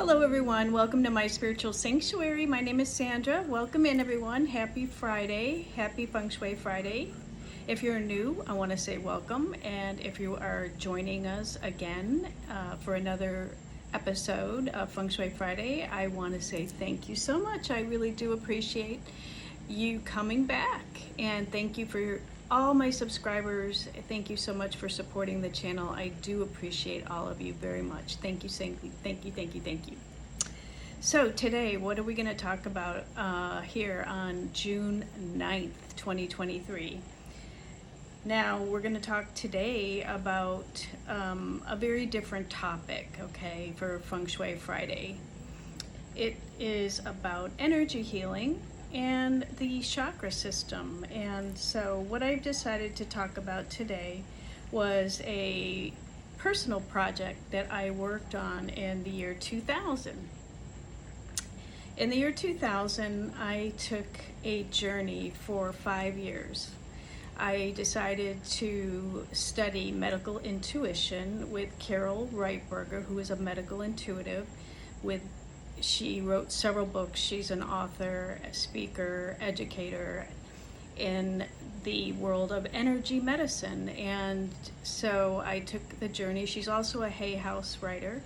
Hello everyone, welcome to my spiritual sanctuary. My name is Sandra. Welcome in everyone. Happy Friday, happy Feng Shui Friday. If you're new, I want to say welcome, and if you are joining us again for another episode of Feng Shui Friday, I want to say thank you so much. I really do appreciate you coming back, and thank you for all my subscribers. Thank you so much for supporting the channel. I do appreciate all of you very much. Thank you, thank you. So today, what are we going to talk about here on June 9th, 2023? Now, we're going to talk today about a very different topic, okay, for Feng Shui Friday. It is about energy healing and the chakra system. And so what I've decided to talk about today was a personal project that I worked on in the year 2000. In the year 2000, I took a journey for 5 years. I decided to study medical intuition with Carol Reitberger, who is a medical intuitive. She wrote several books. She's an author, a speaker, educator in the world of energy medicine. And so I took the journey. She's also a Hay House writer.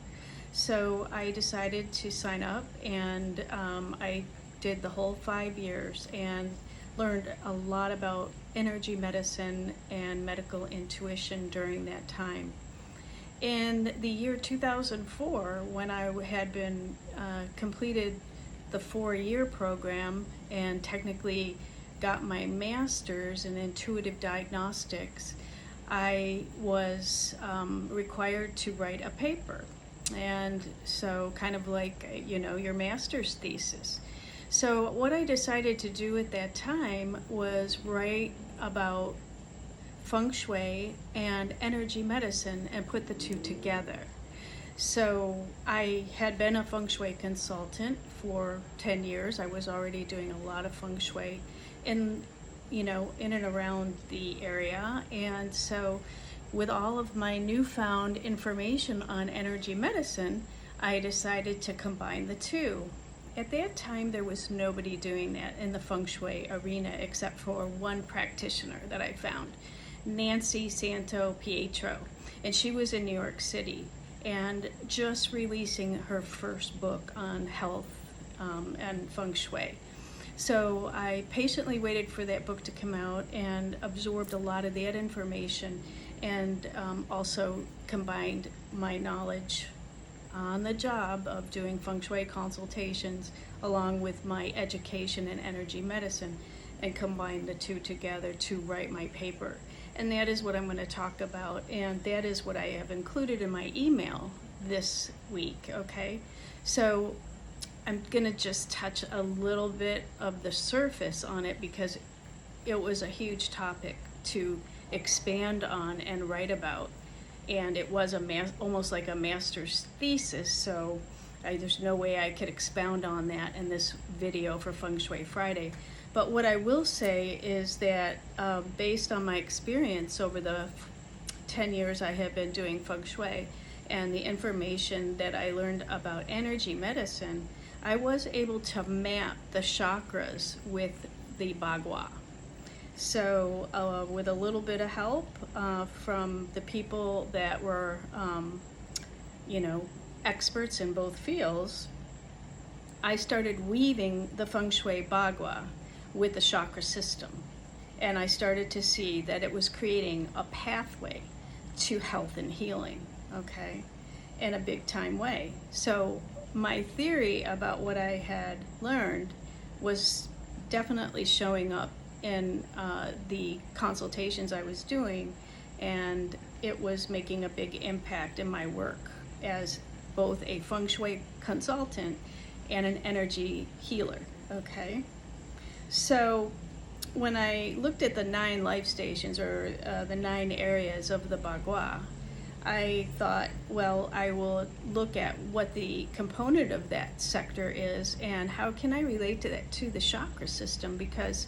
So I decided to sign up, and I did the whole 5 years and learned a lot about energy medicine and medical intuition during that time. In the year 2004, when I had been completed the 4-year program and technically got my master's in intuitive diagnostics, I was required to write a paper. And so kind of like, your master's thesis. So what I decided to do at that time was write about Feng Shui and energy medicine and put the two together. So I had been a Feng Shui consultant for 10 years. I was already doing a lot of Feng Shui in and around the area. And so with all of my newfound information on energy medicine, I decided to combine the two. At that time, there was nobody doing that in the Feng Shui arena except for one practitioner that I found, Nancy Santo Pietro, and she was in New York City and just releasing her first book on health and Feng Shui. So I patiently waited for that book to come out and absorbed a lot of that information, and also combined my knowledge on the job of doing Feng Shui consultations along with my education in energy medicine, and combined the two together to write my paper. And that is what I'm going to talk about, and that is what I have included in my email this week, okay? So I'm going to just touch a little bit of the surface on it because it was a huge topic to expand on and write about. And it was almost like a master's thesis, so there's no way I could expound on that in this video for Feng Shui Friday. But what I will say is that based on my experience over the 10 years I have been doing Feng Shui and the information that I learned about energy medicine, I was able to map the chakras with the Bagua. So with a little bit of help from the people that were, experts in both fields, I started weaving the Feng Shui Bagua with the chakra system. And I started to see that it was creating a pathway to health and healing, okay, in a big time way. So my theory about what I had learned was definitely showing up in the consultations I was doing, and it was making a big impact in my work as both a Feng Shui consultant and an energy healer, okay? So when I looked at the 9 life stations, or the 9 areas of the Bagua, I thought, well, I will look at what the component of that sector is and how can I relate to that to the chakra system, because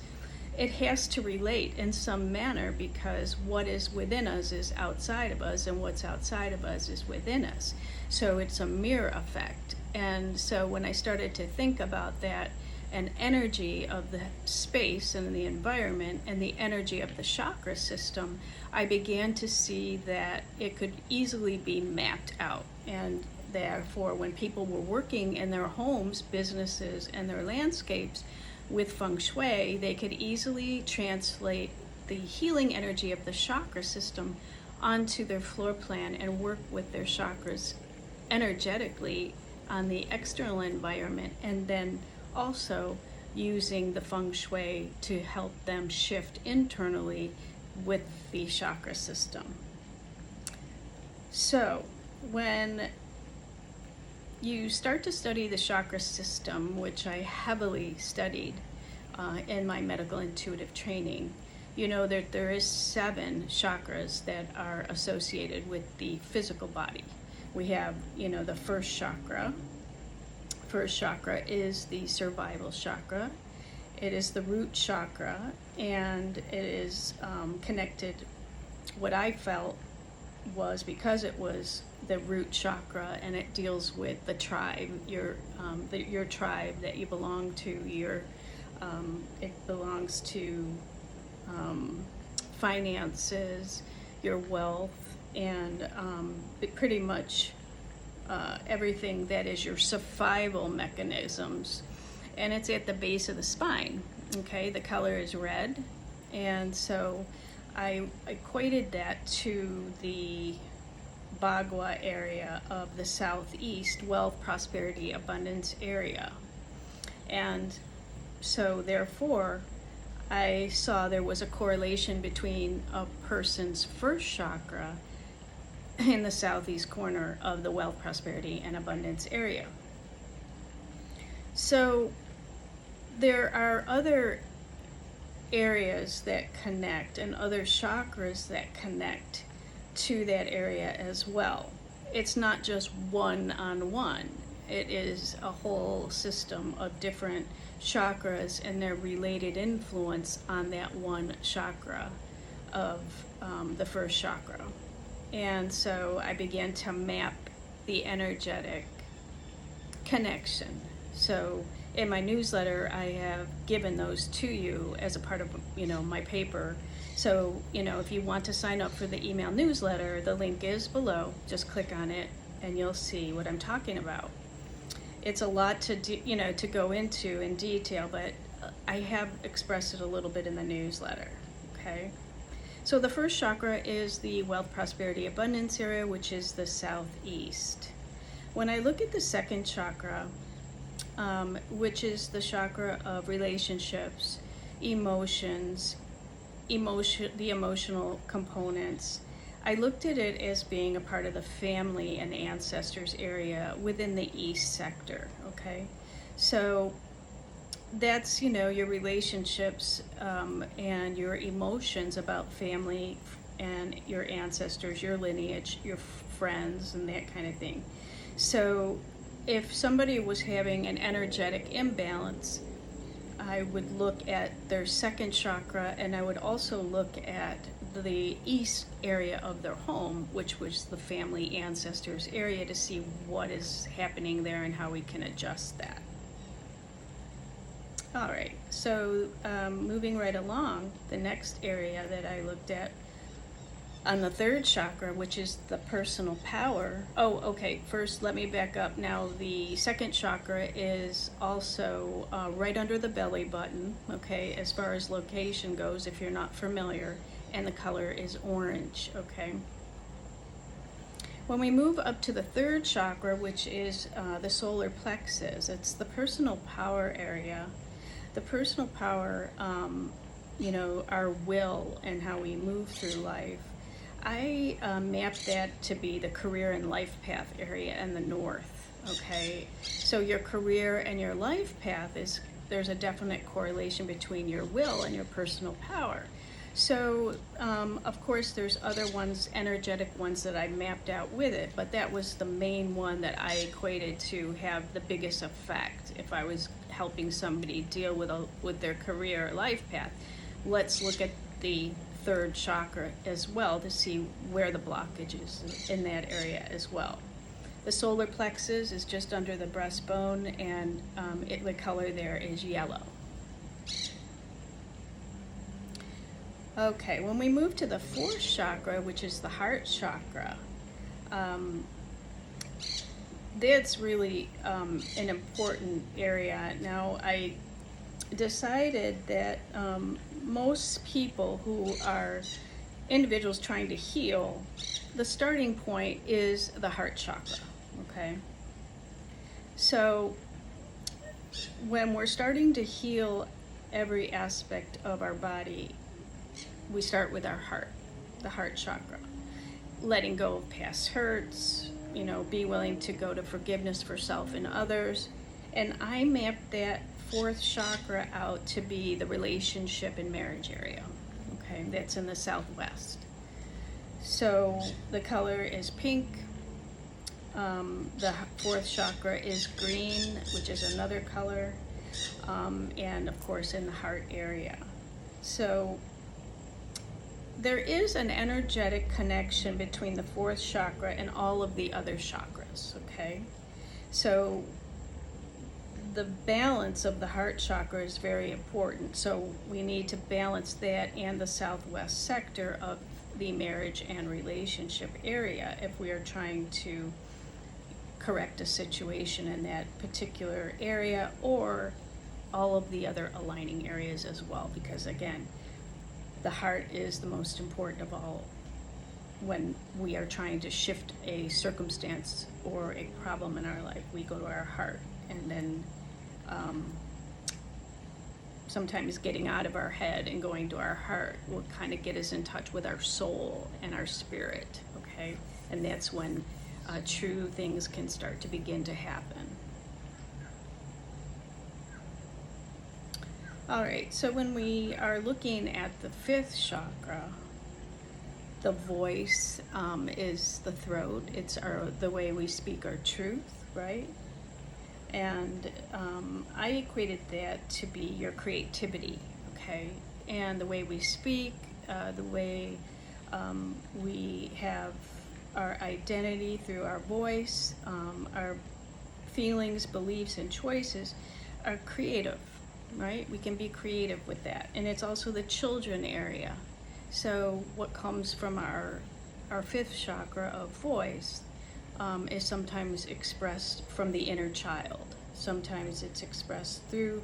it has to relate in some manner, because what is within us is outside of us, and what's outside of us is within us. So it's a mirror effect. And so when I started to think about that, and energy of the space and the environment and the energy of the chakra system, I began to see that it could easily be mapped out. And therefore, when people were working in their homes, businesses, and their landscapes with Feng Shui, they could easily translate the healing energy of the chakra system onto their floor plan and work with their chakras energetically on the external environment, and then also using the Feng Shui to help them shift internally with the chakra system. So when you start to study the chakra system, which I heavily studied in my medical intuitive training, you know that there is 7 chakras that are associated with the physical body. We have, the first chakra. First chakra is the survival chakra. It is the root chakra, and it is connected. What I felt was, because it was the root chakra, and it deals with the tribe, your tribe that you belong to. It belongs to finances, your wealth, and pretty much everything that is your survival mechanisms. And it's at the base of the spine. Okay, the color is red, and so I equated that to the Bagua area of the southeast, wealth, prosperity, abundance area. And so therefore, I saw there was a correlation between a person's first chakra in the southeast corner of the wealth, prosperity, and abundance area. So there are other areas that connect, and other chakras that connect to that area as well. It's not just one-on-one. It is a whole system of different chakras and their related influence on that one chakra of the first chakra. And so I began to map the energetic connection. So in my newsletter, I have given those to you as a part of, my paper. So, if you want to sign up for the email newsletter, the link is below. Just click on it and you'll see what I'm talking about. It's a lot to do, to go into in detail, but I have expressed it a little bit in the newsletter, okay? So the first chakra is the wealth, prosperity, abundance area, which is the southeast. When I look at the second chakra, which is the chakra of relationships, emotions, the emotional components, I looked at it as being a part of the family and ancestors area within the east sector, okay? So that's, your relationships and your emotions about family and your ancestors, your lineage, your friends, and that kind of thing. So if somebody was having an energetic imbalance, I would look at their second chakra, and I would also look at the east area of their home, which was the family ancestors area, to see what is happening there and how we can adjust that. All right, so moving right along, the next area that I looked at on the third chakra, which is the personal power. Oh, okay, first let me back up. Now the second chakra is also right under the belly button, okay, as far as location goes, if you're not familiar, and the color is orange, okay. When we move up to the third chakra, which is the solar plexus, it's the personal power area. The personal power, our will and how we move through life. I mapped that to be the career and life path area in the north, okay? So your career and your life path there's a definite correlation between your will and your personal power. So, of course, there's other ones, energetic ones that I mapped out with it, but that was the main one that I equated to have the biggest effect if I was helping somebody deal with their career or life path. let's look at the third chakra as well to see where the blockage is in that area as well. The solar plexus is just under the breastbone, and the color there is yellow. Okay, when we move to the fourth chakra, which is the heart chakra, that's really an important area. Now, I decided that most people who are individuals trying to heal, the starting point is the heart chakra, okay? So when we're starting to heal every aspect of our body, we start with our heart, the heart chakra. Letting go of past hurts, be willing to go to forgiveness for self and others. And I mapped that fourth chakra out to be the relationship and marriage area. Okay, that's in the southwest. So the color is pink. The fourth chakra is green, which is another color, and of course in the heart area. So there is an energetic connection between the fourth chakra and all of the other chakras, okay? So the balance of the heart chakra is very important. So we need to balance that and the southwest sector of the marriage and relationship area if we are trying to correct a situation in that particular area, or all of the other aligning areas as well, because again, the heart is the most important of all when we are trying to shift a circumstance or a problem in our life. We go to our heart, and then sometimes getting out of our head and going to our heart will kind of get us in touch with our soul and our spirit, okay? And that's when true things can start to begin to happen. All right, so when we are looking at the fifth chakra, the voice is the throat. It's the way we speak our truth, right? And I equated that to be your creativity, okay? And the way we speak, the way we have our identity through our voice, our feelings, beliefs, and choices are creative, right? We can be creative with that. And it's also the children area. So what comes from our fifth chakra of voice is sometimes expressed from the inner child. Sometimes it's expressed through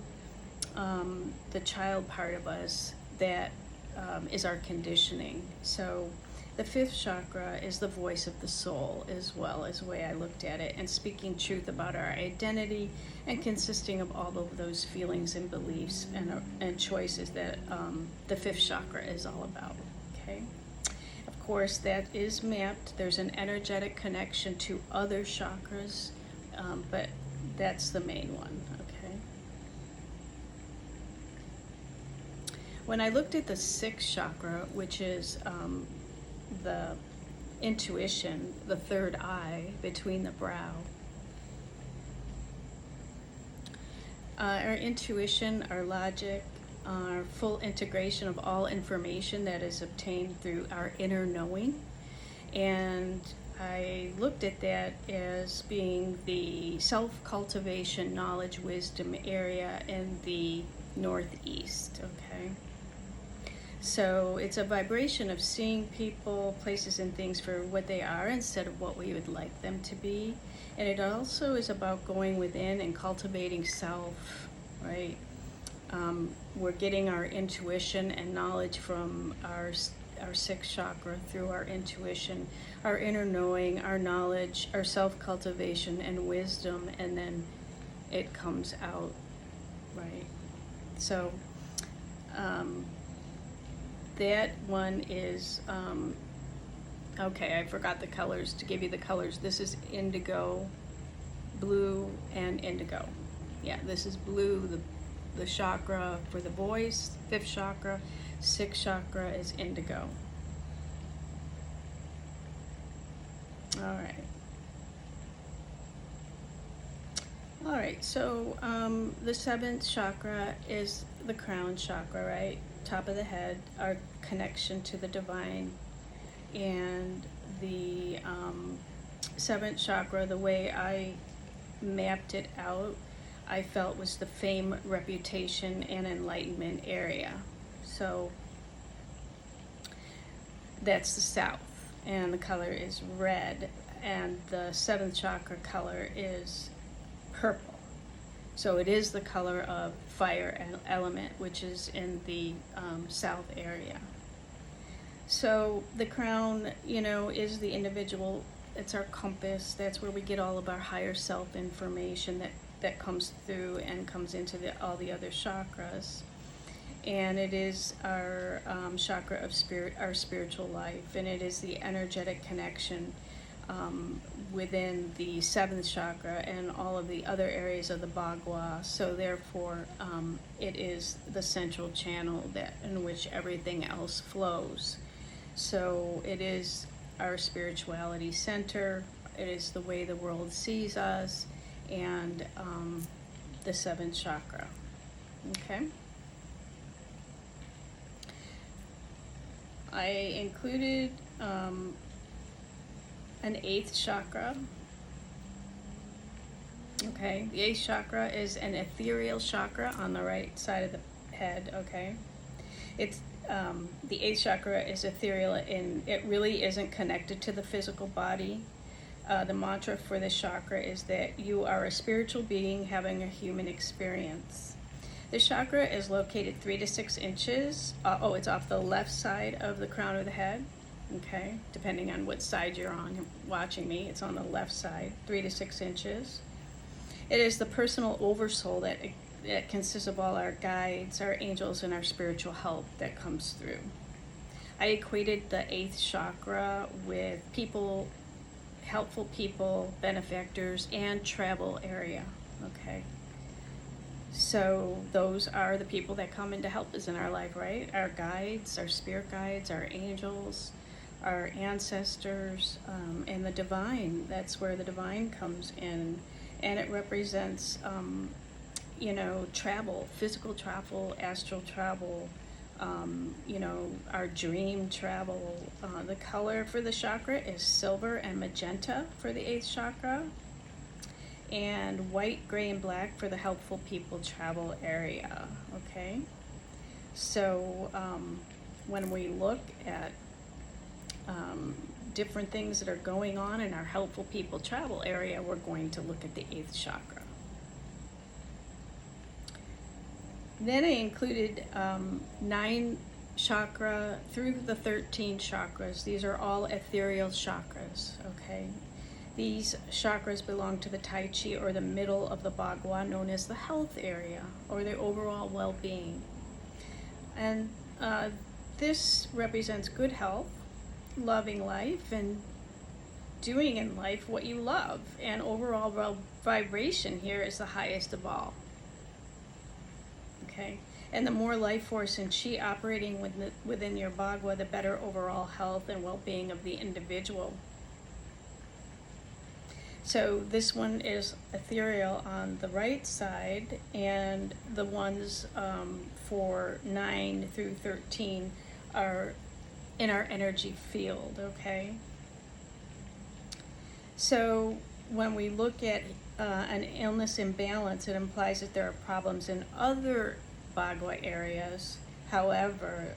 the child part of us that is our conditioning. So the fifth chakra is the voice of the soul as well, as the way I looked at it, and speaking truth about our identity and consisting of all of those feelings and beliefs and choices that the fifth chakra is all about, okay? Of course, that is mapped. There's an energetic connection to other chakras, but that's the main one, okay? When I looked at the sixth chakra, which is the intuition, the third eye between the brow, our intuition, our logic, our full integration of all information that is obtained through our inner knowing. And I looked at that as being the self-cultivation, knowledge, wisdom area in the northeast, okay? So it's a vibration of seeing people, places, and things for what they are instead of what we would like them to be. And it also is about going within and cultivating self, right? We're getting our intuition and knowledge from our sixth chakra through our intuition, our inner knowing, our knowledge, our self-cultivation and wisdom, and then it comes out, right? So that one is, okay, I forgot the colors, to give you the colors. This is indigo, blue, and indigo. Yeah, this is blue, the chakra for the voice, fifth chakra. Sixth chakra is indigo. All right, so the seventh chakra is the crown chakra, right? top of the head, our connection to the divine. And the seventh chakra, the way I mapped it out, I felt was the fame, reputation, and enlightenment area. So that's the south, and the color is red, and the seventh chakra color is purple. So it is the color of fire element, which is in the south area. So the crown, is the individual. It's our compass. That's where we get all of our higher self information that comes through and comes into all the other chakras. And it is our chakra of spirit, our spiritual life, and it is the energetic connection within the seventh chakra and all of the other areas of the Bagua. So therefore, it is the central channel in which everything else flows. So it is our spirituality center. It is the way the world sees us, and the seventh chakra. Okay. I included an eighth chakra. Okay, the eighth chakra is an ethereal chakra on the right side of the head. Okay, it's the eighth chakra is ethereal, and it really isn't connected to the physical body. The mantra for this chakra is that you are a spiritual being having a human experience. The chakra is located 3 to 6 inches. It's off the left side of the crown of the head. Okay, depending on what side you're on watching me, it's on the left side, 3 to 6 inches. It is the personal oversoul that consists of all our guides, our angels, and our spiritual help that comes through. I equated the eighth chakra with people, helpful people, benefactors, and travel area. Okay. So those are the people that come in to help us in our life, right? Our guides, our spirit guides, our angels, our ancestors, and the divine. That's where the divine comes in. And it represents, travel, physical travel, astral travel, our dream travel. The color for the chakra is silver and magenta for the eighth chakra, and white, gray, and black for the helpful people travel area. Okay, so when we look at different things that are going on in our helpful people travel area, we're going to look at the eighth chakra. Then I included 9 chakra through the 13 chakras. These are all ethereal chakras, okay? These chakras belong to the Tai Chi, or the middle of the Bagua, known as the health area, or the overall well-being. And this represents good health, loving life, and doing in life what you love. And overall vibration here is the highest of all. Okay, and the more life force and chi operating within your Bagua, the better overall health and well-being of the individual. So this one is ethereal on the right side, and the ones for 9 through 13 are in our energy field, okay? So when we look at an illness imbalance, it implies that there are problems in other Bagua areas. However,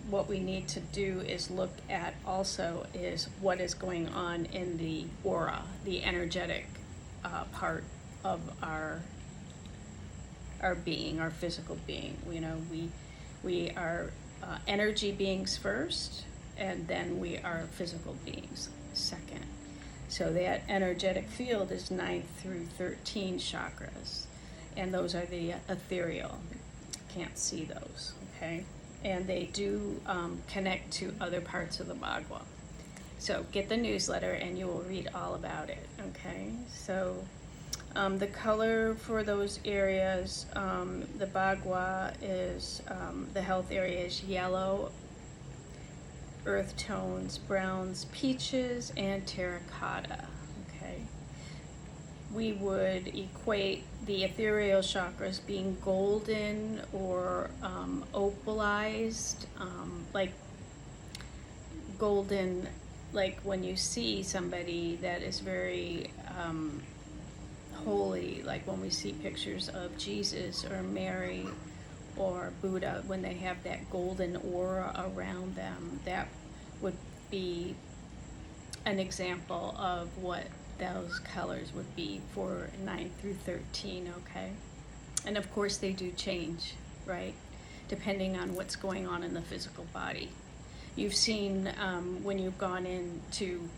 what we need to do is look at also is what is going on in the aura, the energetic part of our being, our physical being. We are energy beings first, and then we are physical beings second. So that energetic field is 9 through 13 chakras, and those are the ethereal. Can't see those, okay? And they do connect to other parts of the Bagua. So get the newsletter and you will read all about it, okay? So the color for those areas, the Bagua is, the health area is yellow, earth tones, browns, peaches, and terracotta, okay? we would equate the ethereal chakras being golden or opalized, like golden, like when you see somebody that is very holy, like when we see pictures of Jesus or Mary or Buddha, when they have that golden aura around them, that would be an example of what those colors would be for 9 through 13, okay? And of course they do change, right? Depending on what's going on in the physical body. You've seen when you've gone into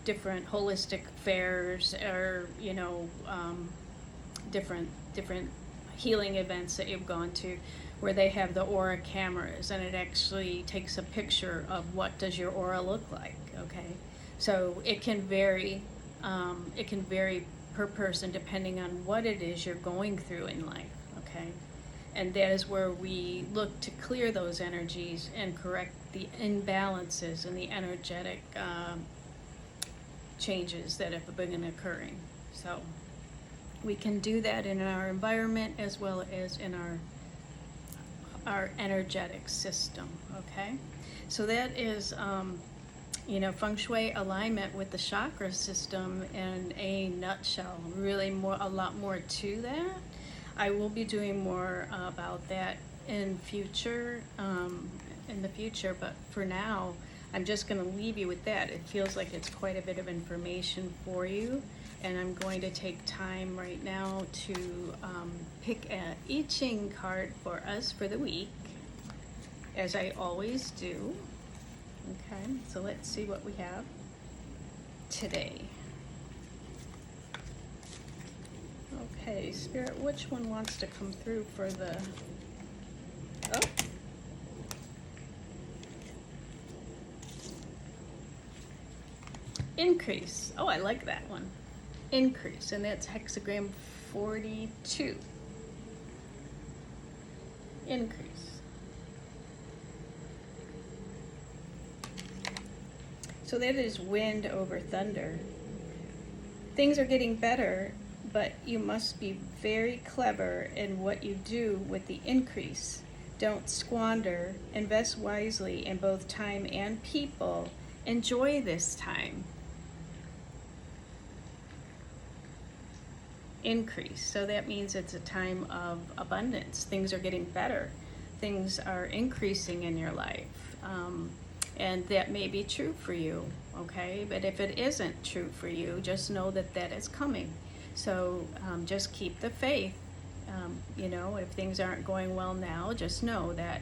different holistic fairs or, you know, different healing events that you've gone to, where they have the aura cameras and it actually takes a picture of what does your aura look like, okay? So it can vary per person depending on what it is you're going through in life, okay? And that is where we look to clear those energies and correct the imbalances and the energetic changes that have been occurring. So we can do that in our environment as well as in our energetic system, okay? So that is, you know, Feng Shui alignment with the chakra system in a nutshell. Really a lot more to that. I will be doing more about that in the future, but for now, I'm just going to leave you with that. It feels like it's quite a bit of information for you, and I'm going to take time right now to pick an I Ching card for us for the week, as I always do. Okay, so let's see what we have today. Okay, Spirit, which one wants to come through for the... Oh. Increase. Oh, I like that one. Increase, and that's hexagram 42. Increase. So that is wind over thunder. Things are getting better, but you must be very clever in what you do with the increase. Don't squander. Invest wisely in both time and people. Enjoy this time. Increase. So that means it's a time of abundance. Things are getting better. Things are increasing in your life. And that may be true for you, okay? But if it isn't true for you, just know that that is coming. So just keep the faith. You know, if things aren't going well now, just know that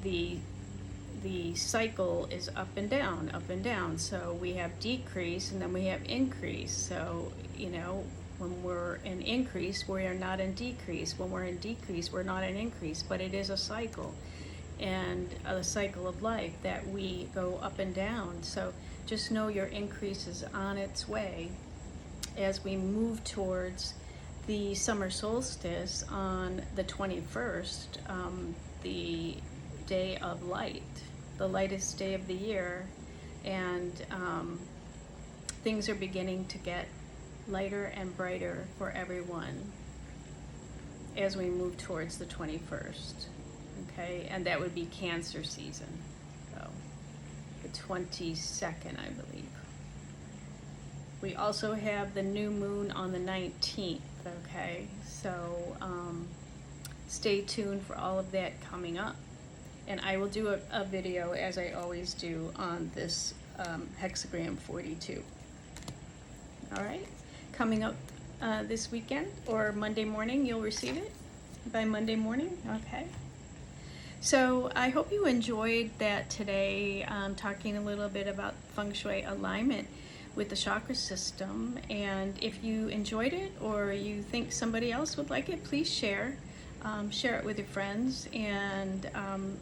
the cycle is up and down, up and down. So we have decrease and then we have increase. So, you know, when we're in increase, we are not in decrease. When we're in decrease, we're not in increase, but it is a cycle. And a cycle of life that we go up and down. So just know your increase is on its way as we move towards the summer solstice on the 21st, the day of light, the lightest day of the year, and things are beginning to get lighter and brighter for everyone as we move towards the 21st. Okay, and that would be Cancer season, so the 22nd, I believe. We also have the new moon on the 19th, okay? So stay tuned for all of that coming up. And I will do a video, as I always do, on this hexagram 42. All right, coming up this weekend or Monday morning, you'll receive it by Monday morning, okay? So I hope you enjoyed that today, talking a little bit about Feng Shui alignment with the chakra system. And if you enjoyed it or you think somebody else would like it, please share. Share it with your friends. And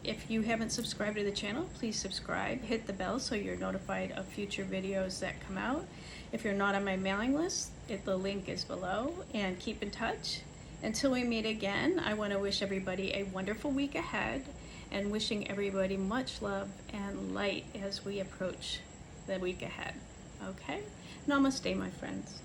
if you haven't subscribed to the channel, please subscribe. Hit the bell so you're notified of future videos that come out. If you're not on my mailing list, the link is below. And keep in touch. Until we meet again, I want to wish everybody a wonderful week ahead and wishing everybody much love and light as we approach the week ahead. Okay? Namaste, my friends.